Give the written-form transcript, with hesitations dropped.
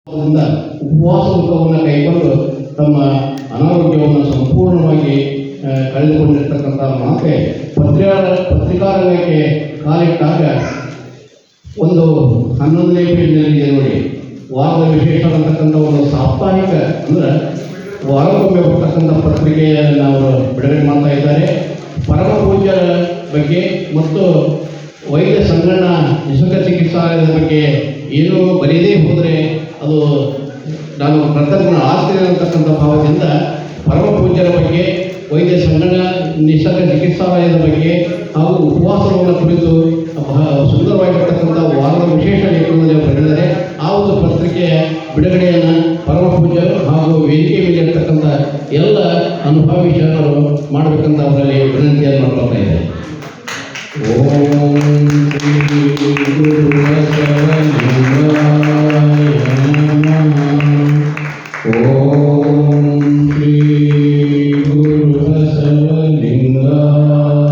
ಉಪವಾಸ ವ್ರತವನ್ನು ಕೈಗೊಂಡು ತಮ್ಮ ಅನಾರೋಗ್ಯವನ್ನು ಸಂಪೂರ್ಣವಾಗಿ ಕಳೆದುಕೊಂಡಿರ್ತಕ್ಕಂಥ ಮಾತೆ ಪತ್ರಿಕಾ ರಂಗಕ್ಕೆ ಕಾಲಿಟ್ಟಾಗ ಒಂದು 11ನೇ ಪೇಜ್ನಲ್ಲಿ ನೋಡಿ, ವಾರದ ವಿಶೇಷ ಅಂತಕ್ಕಂಥ ಒಂದು ಸಾಪ್ತಾಹಿಕ ಅಂದರೆ ವಾರಕ್ಕೊಮ್ಮೆ ಬರ್ತಕ್ಕಂಥ ಪತ್ರಿಕೆಯನ್ನು ಅವರು ಬಿಡುಗಡೆ ಮಾಡ್ತಾ ಇದ್ದಾರೆ. ಪರಮ ಪೂಜ್ಯರ ಬಗ್ಗೆ ಮತ್ತು ವೈದ್ಯ ಸಂಗಣ್ಣ ನಿಸರ್ಗ ಚಿಕಿತ್ಸಾಲಯದ ಬಗ್ಗೆ ಏನೂ ಬರೆಯದೇ ಹೋದರೆ ಅದು ನಾನು ಕರ್ತಜ್ಞ ಆಗ್ತೀನಿ ಅಂತಕ್ಕಂಥ ಭಾವದಿಂದ ಪರಮ ಪೂಜ್ಯರ ಬಗ್ಗೆ, ವೈದ್ಯ ಸಂಗಣ್ಣ ನಿಸರ್ಗ ಚಿಕಿತ್ಸಾಲಯದ ಬಗ್ಗೆ ಹಾಗೂ ಉಪವಾಸವನ್ನು ಕುರಿತು ಸುಂದರವಾಗಿರ್ತಕ್ಕಂಥ ವಾರದ ವಿಶೇಷ ಲೇಖನದಲ್ಲಿ ಬರೆದಿದ್ದಾರೆ. ಆ ಒಂದು ಪತ್ರಿಕೆಯ ಬಿಡುಗಡೆಯನ್ನು ಪರಮ ಪೂಜ್ಯರು ಹಾಗೂ ವೇದಿಕೆ ಮೇಲೆ ಇರ್ತಕ್ಕಂಥ ಎಲ್ಲ ಅನುಭವಿ ಜನರು ಮಾಡಬೇಕಂತ ಅವರಲ್ಲಿ ವಿನಂತಿಯನ್ನು ಮಾಡ್ಕೊಳ್ತಾ ಇದ್ದಾರೆ. ಓಂ ಶ್ರೀ ಗುರು ಓಂ ಶ್ರೀ ಗುರು